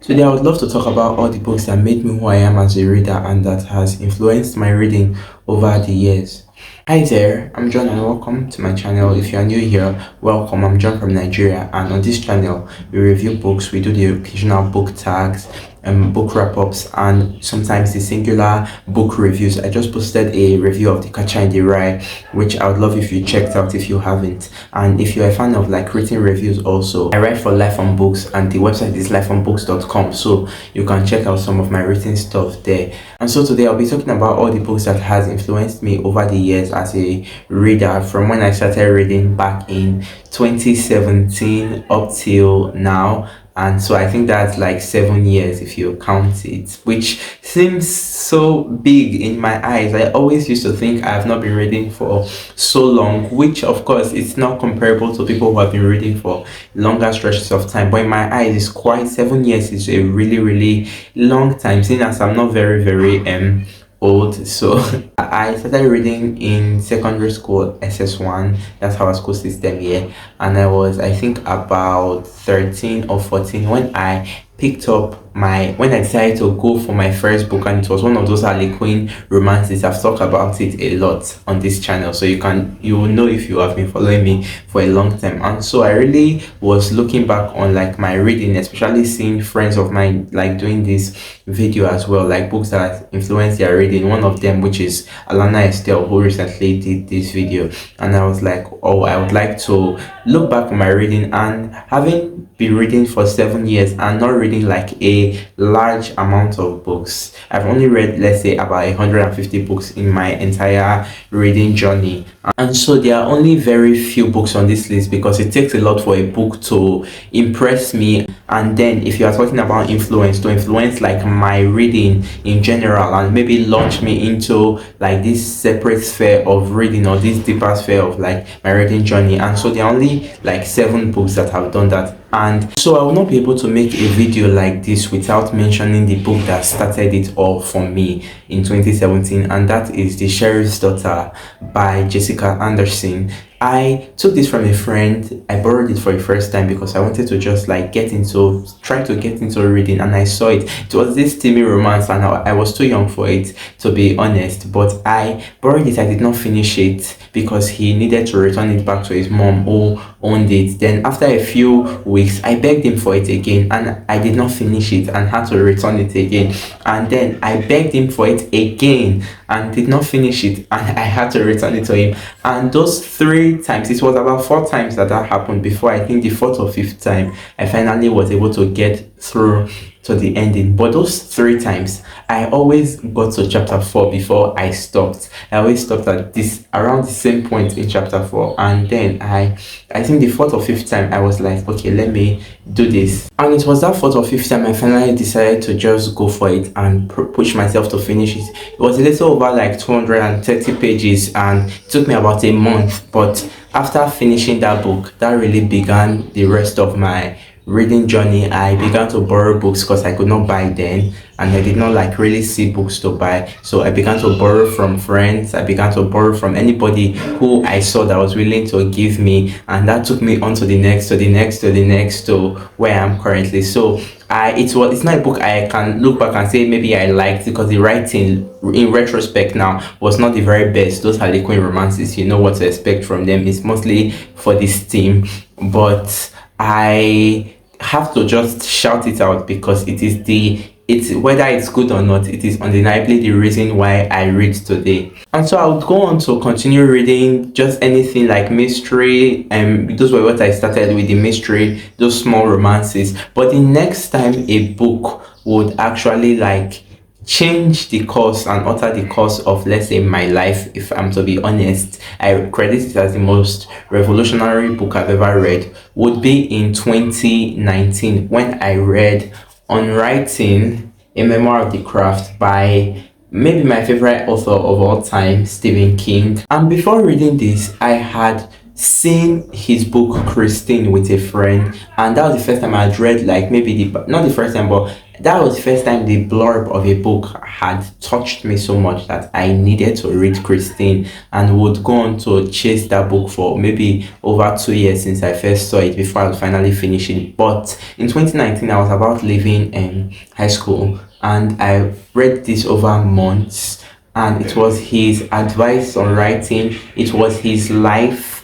Today, I would love to talk about all the books that made me who I am as a reader and that has influenced my reading over the years. Hi there, I'm John and welcome to my channel. If you are new here, welcome. I'm John from Nigeria, and on this channel, we review books, we do the occasional book tags, book wrap-ups, and sometimes the singular book reviews. I just posted a review of The Catcher in the Rye, which I would love if you checked out if you haven't. And if you're a fan of like written reviews also, I write for Life on Books and the website is lifeonbooks.com, so you can check out some of my written stuff there. And so today I'll be talking about all the books that has influenced me over the years as a reader, from when I started reading back in 2017 up till now. And so I think that's like 7 years if you count it, which seems so big in my eyes. I always used to think I have not been reading for so long, which of course it's not comparable to people who have been reading for longer stretches of time. But in my eyes, it's quite 7 years is a really long time, seeing as I'm not very old. So I started reading in secondary school, SS1. That's our school system here. And I think about 13 or 14 when I when I decided to go for my first book, and it was one of those Harley Quinn romances. I've talked about it a lot on this channel, so you will know if you have been following me for a long time. And so I really was looking back on like my reading, especially seeing friends of mine like doing this video as well, like books that influenced their reading. One of them, which is Alana Estelle, who recently did this video, and I was like, oh, I would like to look back on my reading, and having been reading for 7 years and not reading like a large amount of books. I've only read, let's say, about 150 books in my entire reading journey. And so there are only very few books on this list because it takes a lot for a book to impress me. And then if you are talking about influence, to influence like my reading in general and maybe launch me into like this separate sphere of reading or this deeper sphere of like my reading journey. And so there are only like 7 books that have done that. And so I will not be able to make a video like this without mentioning the book that started it all for me in 2017, and that is The Sheriff's Daughter by Jessica Anderson. I took this from a friend. I borrowed it for the first time because I wanted to just like try to get into reading, and I saw it. It was this steamy romance, and I was too young for it, to be honest. But I borrowed it. I did not finish it because he needed to return it back to his mom who owned it. Then after a few weeks, I begged him for it again, and I did not finish it and had to return it again. And then I begged him for it again and did not finish it, and I had to return it to him. And those 3 times, it was about 4 times that happened before I think the 4th or 5th time I finally was able to get through to the ending. But those 3 times I always got to chapter 4 before I stopped. I always stopped at this around the same point in chapter 4, and then I think the 4th or 5th time I was like, okay, let me do this. And it was that 4th or 5th time I finally decided to just go for it and push myself to finish it. It was a little over like 230 pages, and it took me about a month. But after finishing that book, that really began the rest of my reading journey. I began to borrow books because I could not buy then, and I did not like really see books to buy. So I began to borrow from friends. I began to borrow from anybody who I saw that was willing to give me, and that took me on to the next, to where I am currently. So it's not a book I can look back and say maybe I liked, because the writing in retrospect now was not the very best. Those Harley Quinn romances, you know what to expect from them. It's mostly for this theme, but I have to just shout it out because it's whether it's good or not, it is undeniably the reason why I read today. And so I would go on to continue reading just anything like mystery, and those were what I started with, the mystery, those small romances. But the next time a book would actually like change the course and alter the course of, let's say, my life, if I'm to be honest, I credit it as the most revolutionary book I've ever read, would be in 2019 when I read On Writing, A Memoir of the Craft by maybe my favorite author of all time, Stephen King. And before reading this, I had seeing his book Christine with a friend, and that was the first time I'd read, like, maybe the not the first time, but that was the first time the blurb of a book had touched me so much that I needed to read Christine, and would go on to chase that book for maybe over 2 years since I first saw it before I would finally finish it. But in 2019, I was about leaving high school, and I read this over months, and it was his advice on writing. It was his life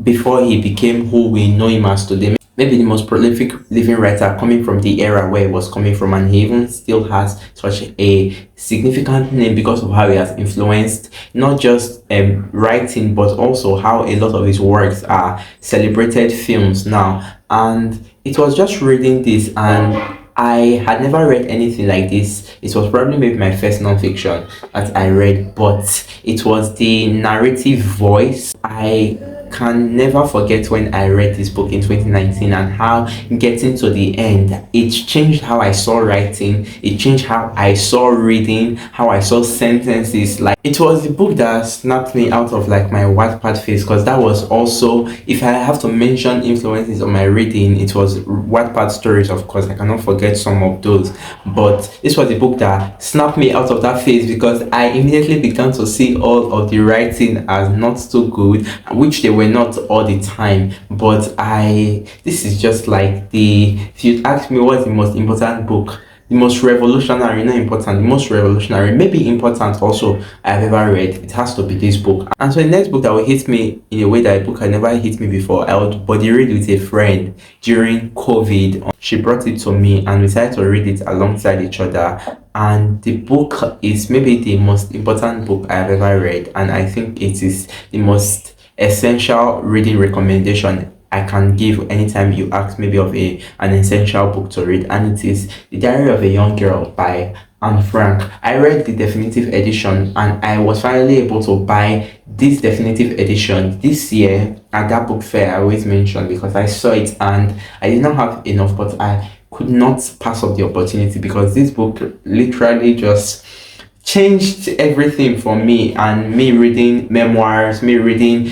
before he became who we know him as today. Maybe the most prolific living writer coming from the era where he was coming from, and he even still has such a significant name because of how he has influenced not just writing, but also how a lot of his works are celebrated films now. And it was just reading this, and I had never read anything like this. It was probably maybe my first nonfiction that I read, but it was the narrative voice. I can never forget when I read this book in 2019, and how getting to the end, it changed how I saw writing, it changed how I saw reading, how I saw sentences. Like, it was the book that snapped me out of like my Wattpad phase, because that was also, if I have to mention influences on my reading, it was Wattpad stories, of course. I cannot forget some of those, but this was the book that snapped me out of that phase, because I immediately began to see all of the writing as not so good, which they were not all the time. But this is just like if you ask me what's the most important book, the most revolutionary, not important, the most revolutionary, maybe important also, I've ever read, it has to be this book. And so the next book that will hit me in a way that a book had never hit me before, I would body read with a friend during COVID. She brought it to me, and we decided to read it alongside each other. And the book is maybe the most important book I've ever read, and I think it is the most essential reading recommendation I can give anytime you ask maybe of an essential book to read, and it is The Diary of a Young Girl by Anne Frank. I read the definitive edition, and I was finally able to buy this definitive edition this year at that book fair I always mention, because I saw it and I did not have enough, but I could not pass up the opportunity, because this book literally just changed everything for me. And me reading memoirs, me reading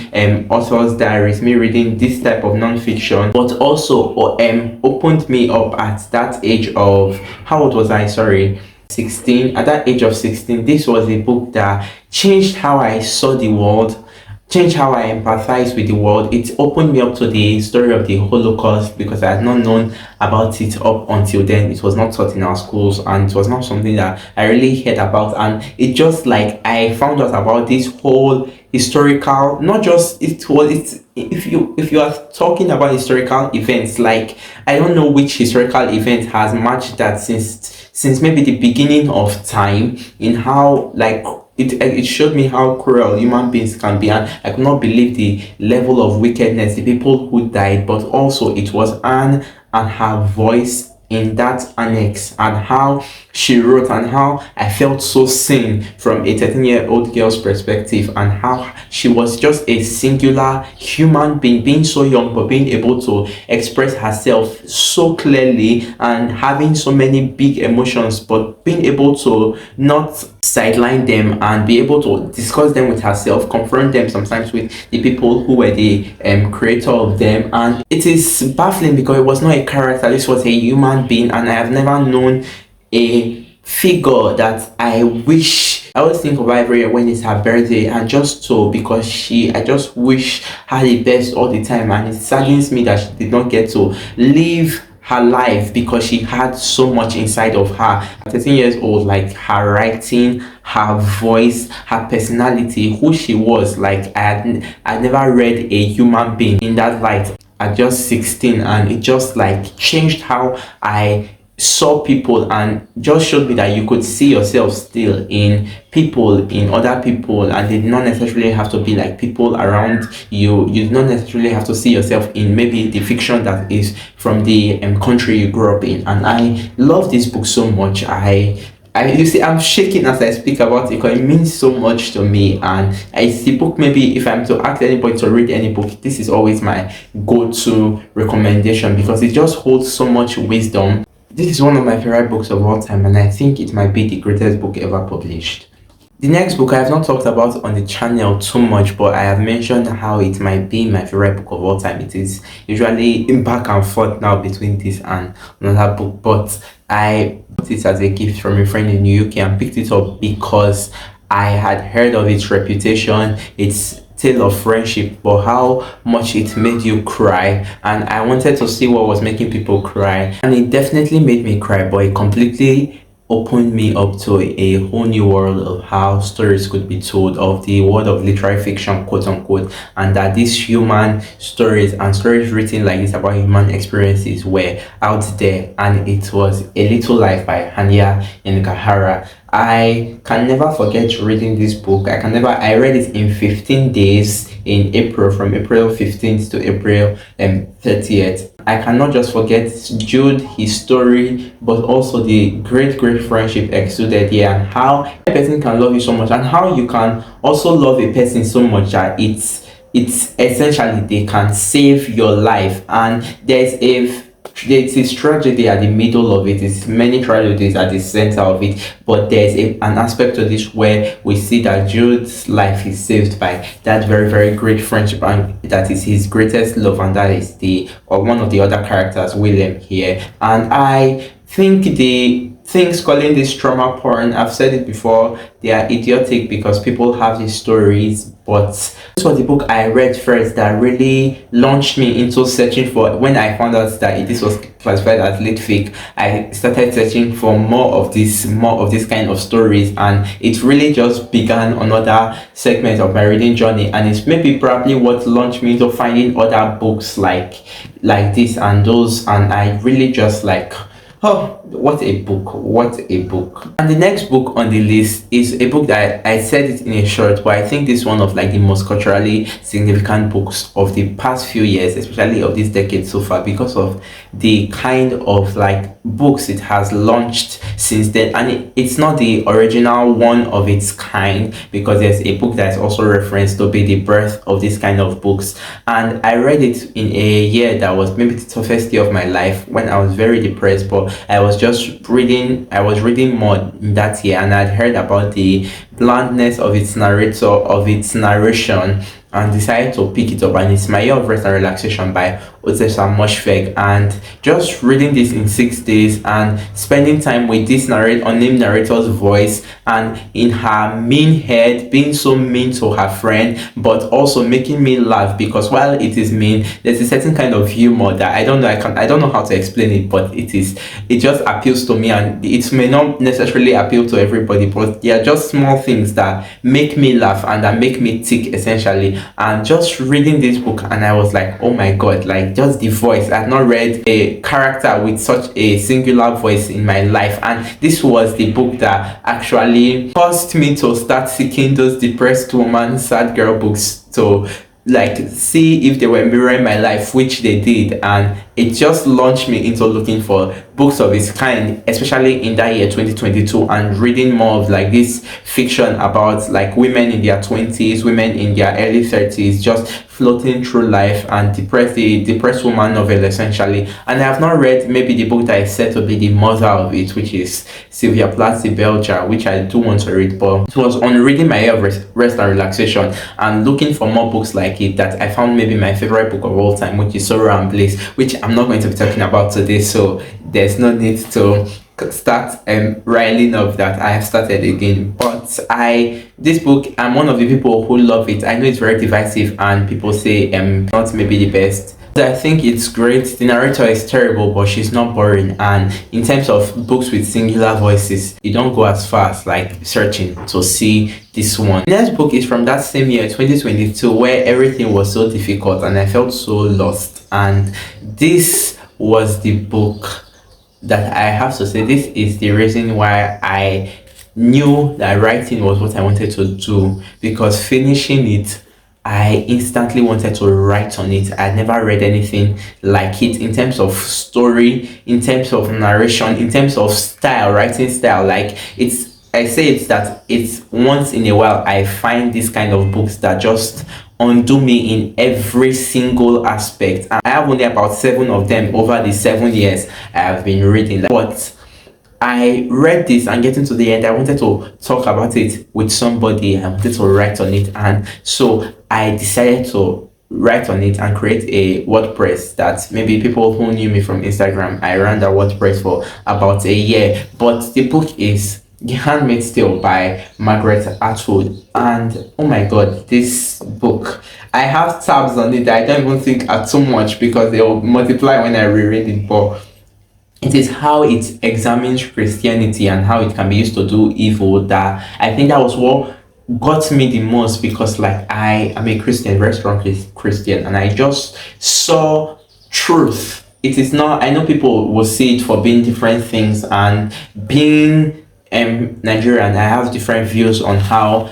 authors' diaries, me reading this type of non-fiction, but also opened me up at that age of, how old was I, sorry, 16. At that age of 16, this was a book that changed how I saw the world, changed how I empathize with the world. It opened me up to the story of the Holocaust, because I had not known about it up until then. It was not taught in our schools, and it was not something that I really heard about. And it just like I found out about this whole historical, not just it's if you are talking about historical events, like, I don't know which historical event has matched that since maybe the beginning of time, in how like it showed me how cruel human beings can be. And I could not believe the level of wickedness, the people who died. But also, it was Anne and her voice in that annex, and how she wrote, and how I felt so seen from a 13-year-old girl's perspective, and how she was just a singular human being so young, but being able to express herself so clearly, and having so many big emotions, but being able to not sideline them, and be able to discuss them with herself, confront them sometimes with the people who were the creator of them. And it is baffling, because it was not a character, this was a human being, and I have never known a figure that I always think of her every year when it's her birthday, and just so, because I just wish her the best all the time. And it saddens me that she did not get to live her life, because she had so much inside of her. 13 years old, like, her writing, her voice, her personality, who she was, like, I never read a human being in that light at just 16, and it just like changed how I saw people, and just showed me that you could see yourself still in people, in other people, and they did not necessarily have to be like people around you. You did not necessarily have to see yourself in maybe the fiction that is from the country you grew up in. And I love this book so much. You see, I'm shaking as I speak about it, because it means so much to me. And it's the book, maybe if I'm to ask anybody to read any book, this is always my go-to recommendation, because it just holds so much wisdom. This is one of my favorite books of all time, and I think it might be the greatest book ever published. The next book I have not talked about on the channel too much, but I have mentioned how it might be my favorite book of all time. It is usually in back and forth now between this and another book, but I got it as a gift from a friend in the UK and picked it up because I had heard of its reputation, its tale of friendship, but how much it made you cry, and I wanted to see what was making people cry, and it definitely made me cry, but it completely opened me up to a whole new world of how stories could be told, of the world of literary fiction, quote unquote, and that these human stories and stories written like this about human experiences were out there. And it was A Little Life by Hanya Yankahara. I can never forget reading this book. I read it in 15 days in April, from April 15th to April 30th. I cannot just forget Jude, his story, but also the great friendship exuded here, and how a person can love you so much, and how you can also love a person so much that it's essentially they can save your life. And there's a tragedy at the middle of it. It's many tragedies at the center of it, but there's an aspect to this where we see that Jude's life is saved by that very great friendship, and that is his greatest love, and that is the or one of the other characters, William here. And I think the things calling this trauma porn, I've said it before, they are idiotic because people have these stories, but this was the book I read first that really launched me into searching for. When I found out that this was classified as lit fic, I started searching for more of this kind of stories, and it really just began another segment of my reading journey, and it's maybe probably what launched me into finding other books like this and those, and I really just like, oh, what a book! What a book! And the next book on the list is a book that I said it in a short, but I think this is one of like the most culturally significant books of the past few years, especially of this decade so far, because of the kind of like books it has launched since then. And it's not the original one of its kind, because there's a book that is also referenced to be the birth of this kind of books. And I read it in a year that was maybe the toughest year of my life, when I was very depressed, but I was reading more in that year, and I'd heard about the blandness of its narration, and decided to pick it up. And it's My Year of Rest and Relaxation by Otessa Moshfegh. And just reading this in 6 days and spending time with this unnamed narrator's voice, and in her mean head, being so mean to her friend, but also making me laugh, because while it is mean, there's a certain kind of humor that I don't know how to explain it, but it just appeals to me, and it may not necessarily appeal to everybody, but they are just small things that make me laugh and that make me tick, essentially. And just reading this book, and I was like, oh my god, like just the voice. I had not read a character with such a singular voice in my life, and this was the book that actually caused me to start seeking those depressed woman, sad girl books, to like see if they were mirroring my life, which they did. And it just launched me into looking for books of its kind, especially in that year 2022, and reading more of like this fiction about like women in their 20s, women in their early 30s, just floating through life, and the depressed woman novel, essentially. And I have not read maybe the book that is said to be the mother of it, which is Sylvia Plath's The Belcher, which I do want to read, but it was on reading My Year of Rest and Relaxation and looking for more books like it that I found maybe my favorite book of all time, which is Sorrow and Bliss, which I'm not going to be talking about today, so there's no need to start riling up that I have started again. But this book, I'm one of the people who love it. I know it's very divisive, and people say not maybe the best. I think it's great. The narrator is terrible, but she's not boring. And in terms of books with singular voices, you don't go as far as like searching to see this one. The next book is from that same year, 2022, where everything was so difficult and I felt so lost. And this was the book that I have to say, this is the reason why I knew that writing was what I wanted to do, because finishing it, I instantly wanted to write on it. I'd never read anything like it in terms of story, in terms of narration, in terms of style, writing style. Like I say it's that it's once in a while I find this kind of books that just undo me in every single aspect. And I have only about 7 of them over the 7 years I have been reading. But I read this and getting to the end, I wanted to talk about it with somebody. I wanted to write on it, and so I decided to write on it and create a WordPress that maybe people who knew me from Instagram, I ran that WordPress for about a year. But the book is The Handmaid's Tale by Margaret Atwood. And oh my god, this book, I have tabs on it that I don't even think are too much because they will multiply when I reread it. But it is how it examines Christianity and how it can be used to do evil that I think that was what got me the most, because like I am a Christian, very strong Christian, and I just saw truth. It is not, I know people will see it for being different things, and being Nigerian, I have different views on how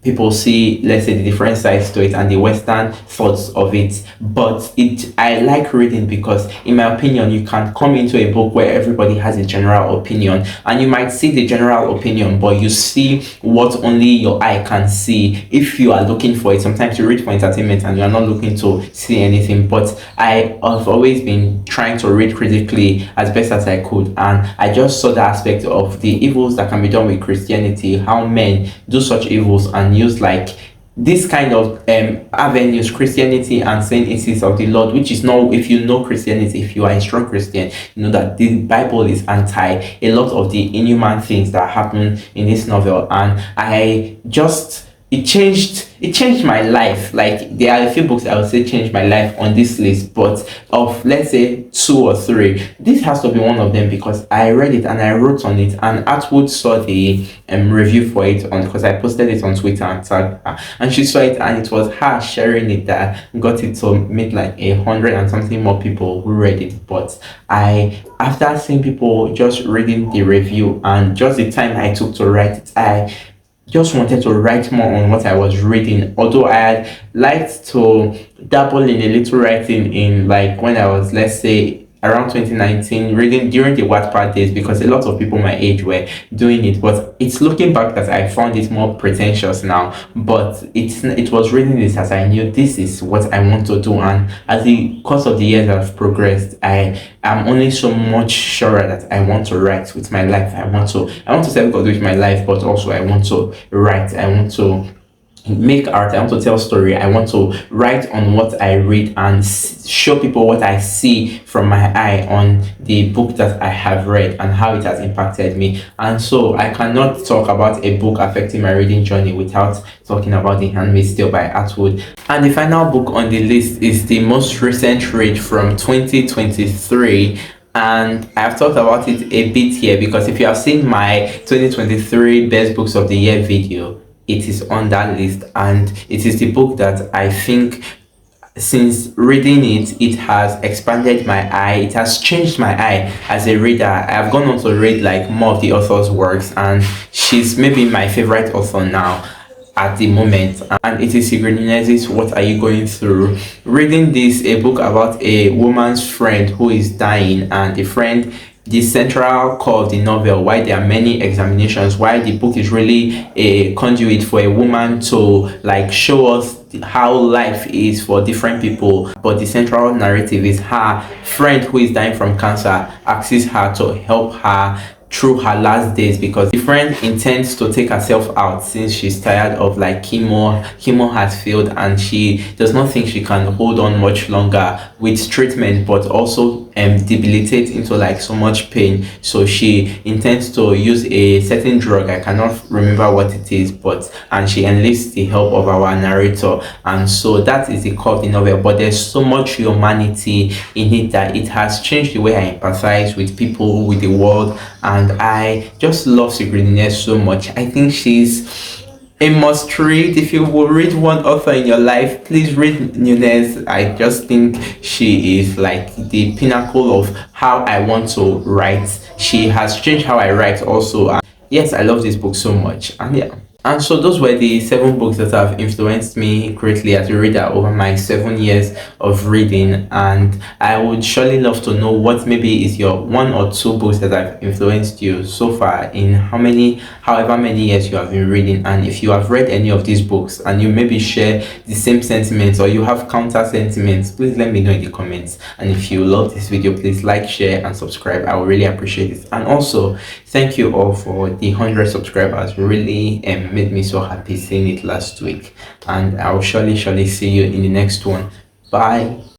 people see, let's say, the different sides to it and the Western thoughts of it. But it, I like reading because, in my opinion, you can come into a book where everybody has a general opinion, and you might see the general opinion, but you see what only your eye can see if you are looking for it. Sometimes you read for entertainment and you are not looking to see anything. But I have always been trying to read critically as best as I could, and I just saw the aspect of the evils that can be done with Christianity, how men do such evils and use like this kind of avenues, Christianity, and saying it is of the Lord, which is not, if you know Christianity, if you are a strong Christian, you know that the Bible is anti a lot of the inhuman things that happen in this novel. And I just, it changed my life. Like, there are a few books I would say changed my life on this list, but of, let's say, two or three, this has to be one of them because I read it and I wrote on it, and Atwood saw the review for it on, because I posted it on Twitter and tagged her, and she saw it, and it was her sharing it that got it to meet like 100 and something more people who read it. But I, after seeing people just reading the review and just the time I took to write it, I just wanted to write more on what I was reading. Although I had liked to dabble in a little writing in, like, when I was, let's say, around 2019, reading during the Wattpad days, because a lot of people my age were doing it. But it's looking back that I found it more pretentious now. But it was reading this as I knew this is what I want to do. And as the course of the years have progressed, I am only so much surer that I want to write with my life. I want to serve God with my life, but also I want to write. I want to make art. I want to tell story. I want to write on what I read and show people what I see from my eye on the book that I have read and how it has impacted me. And so I cannot talk about a book affecting my reading journey without talking about The Handmaid's Tale by Atwood. And the final book on the list is the most recent read from 2023, and I've talked about it a bit here because if you have seen my 2023 best books of the year video, it is on that list, and it is the book that I think, since reading it, it has expanded my eye, it has changed my eye as a reader. I've gone on to read like more of the author's works, and she's maybe my favorite author now at the moment, and it is Sigrid Nunez's What Are You Going Through. Reading this, a book about a woman's friend who is dying, and the friend, the central core of the novel, why there are many examinations, why the book is really a conduit for a woman to like show us how life is for different people. But the central narrative is her friend who is dying from cancer asks her to help her through her last days, because the friend intends to take herself out since she's tired of like chemo has failed, and she does not think she can hold on much longer with treatment, but also debilitate into like so much pain. So she intends to use a certain drug, I cannot remember what it is, but, and she enlists the help of our narrator. And so that is the core of the novel, but there's so much humanity in it that it has changed the way I empathize with people, with the world. And I just love Sigrid Nunez so much. I think she's a must read. If you will read one author in your life, please read Nunez. I just think she is like the pinnacle of how I want to write. She has changed how I write also. Yes, I love this book so much. And yeah. And so those were the 7 books that have influenced me greatly as a reader over my 7 years of reading. And I would surely love to know what maybe is your 1 or 2 books that have influenced you so far in however many years you have been reading. And if you have read any of these books and you maybe share the same sentiments or you have counter sentiments, please let me know in the comments. And if you love this video, please like, share, and subscribe. I would really appreciate it. And also, thank you all for the 100 subscribers. Really made me so happy seeing it last week. And I will surely see you in the next one. Bye.